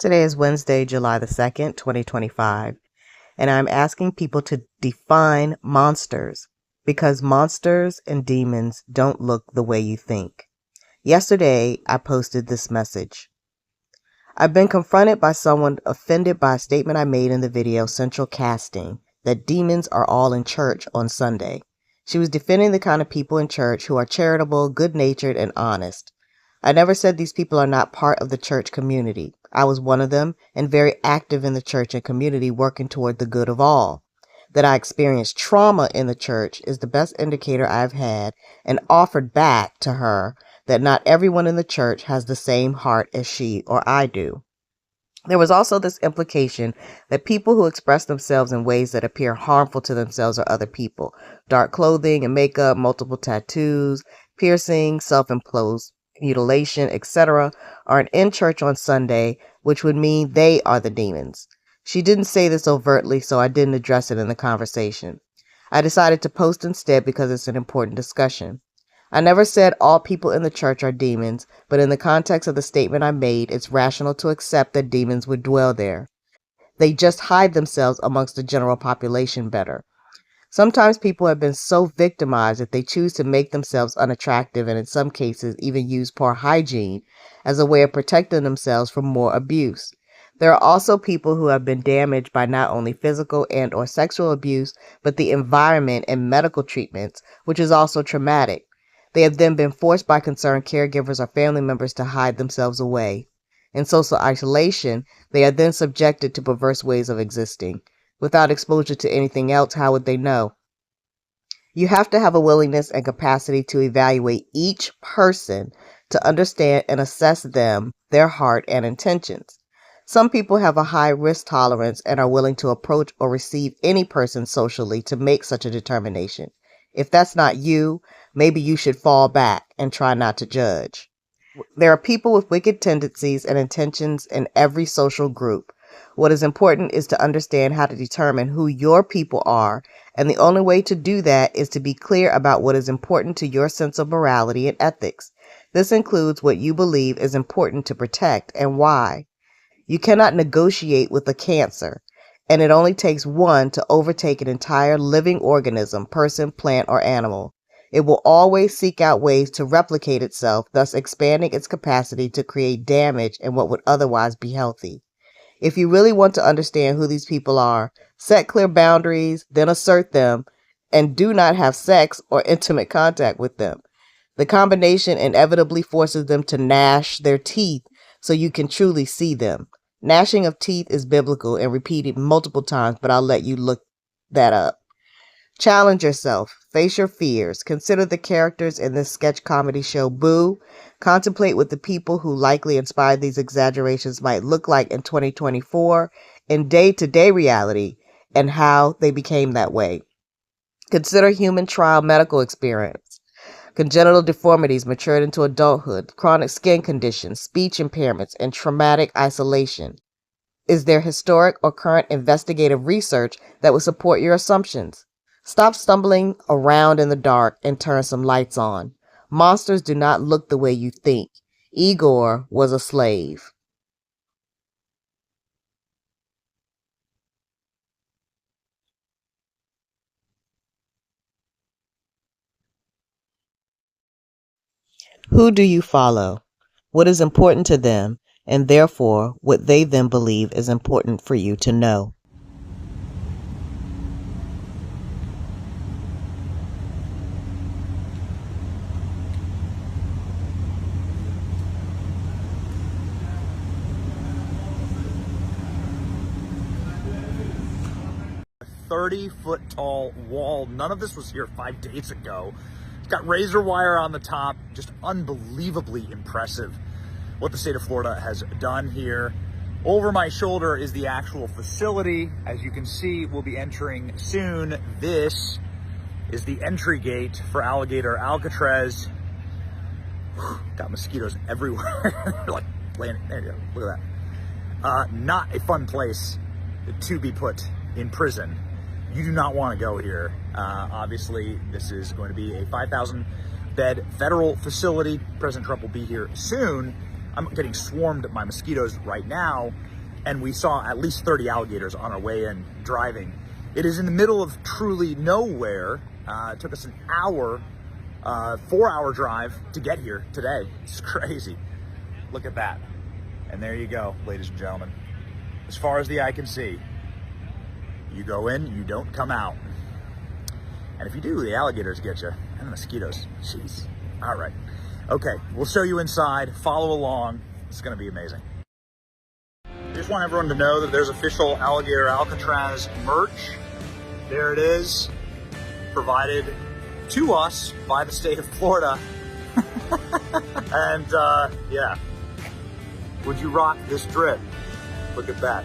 Today is Wednesday, July the 2nd, 2025, and I'm asking people to define monsters because monsters and demons don't look the way you think. Yesterday, I posted this message. I've been confronted by someone offended by a statement I made in the video Central Casting that demons are all in church on Sunday. She was defending the kind of people in church who are charitable, good-natured, and honest. I never said these people are not part of the church community. I was one of them and very active in the church and community working toward the good of all. That I experienced trauma in the church is the best indicator I've had and offered back to her that not everyone in the church has the same heart as she or I do. There was also this implication that people who express themselves in ways that appear harmful to themselves or other people, dark clothing and makeup, multiple tattoos, piercings, self-imposed mutilation, etc., are in church on Sunday, which would mean they are the demons. She didn't say this overtly, so I didn't address it in the conversation. I decided to post instead because it's an important discussion. I never said all people in the church are demons, but in the context of the statement I made, it's rational to accept that demons would dwell there. They just hide themselves amongst the general population better. Sometimes people have been so victimized that they choose to make themselves unattractive and in some cases even use poor hygiene as a way of protecting themselves from more abuse. There are also people who have been damaged by not only physical and or sexual abuse, but the environment and medical treatments, which is also traumatic. They have then been forced by concerned caregivers or family members to hide themselves away. In social isolation, they are then subjected to perverse ways of existing. Without exposure to anything else, how would they know? You have to have a willingness and capacity to evaluate each person to understand and assess them, their heart and intentions. Some people have a high risk tolerance and are willing to approach or receive any person socially to make such a determination. If that's not you, maybe you should fall back and try not to judge. There are people with wicked tendencies and intentions in every social group. What is important is to understand how to determine who your people are, and the only way to do that is to be clear about what is important to your sense of morality and ethics. This includes what you believe is important to protect and why. You cannot negotiate with a cancer, and it only takes one to overtake an entire living organism, person, plant, or animal. It will always seek out ways to replicate itself, thus expanding its capacity to create damage in what would otherwise be healthy. If you really want to understand who these people are, set clear boundaries, then assert them, and do not have sex or intimate contact with them. The combination inevitably forces them to gnash their teeth so you can truly see them. Gnashing of teeth is biblical and repeated multiple times, but I'll let you look that up. Challenge yourself. Face your fears. Consider the characters in this sketch comedy show Boo. Contemplate what the people who likely inspired these exaggerations might look like in 2024 in day-to-day reality and how they became that way. Consider human trial medical experience, congenital deformities matured into adulthood, chronic skin conditions, speech impairments, and traumatic isolation. Is there historic or current investigative research that would support your assumptions? Stop stumbling around in the dark and turn some lights on. Monsters do not look the way you think. Igor was a slave. Who do you follow? What is important to them, and therefore what they then believe is important for you to know? A 30-foot tall wall. None of this was here 5 days ago. It's got razor wire on the top. Just unbelievably impressive what the state of Florida has done here. Over my shoulder is the actual facility. As you can see, we'll be entering soon. This is the entry gate for Alligator ALCATRAZ. Got mosquitoes everywhere. Like, there you go, look at that. Not a fun place to be put in prison. You do not want to go here. Obviously, this is going to be a 5,000 bed federal facility. President Trump will be here soon. I'm getting swarmed by mosquitoes right now, and we saw at least 30 alligators on our way in driving. It is in the middle of truly nowhere. It took us an hour, 4-hour drive to get here today. It's crazy. Look at that. And there you go, ladies and gentlemen. As far as the eye can see, you go in, you don't come out. And if you do, the alligators get you, and the mosquitoes. Jeez. All right. Okay, we'll show you inside. Follow along. It's going to be amazing. I just want everyone to know that there's official Alligator Alcatraz merch. There it is, provided to us by the state of Florida. And yeah, would you rock this drip? Look at that.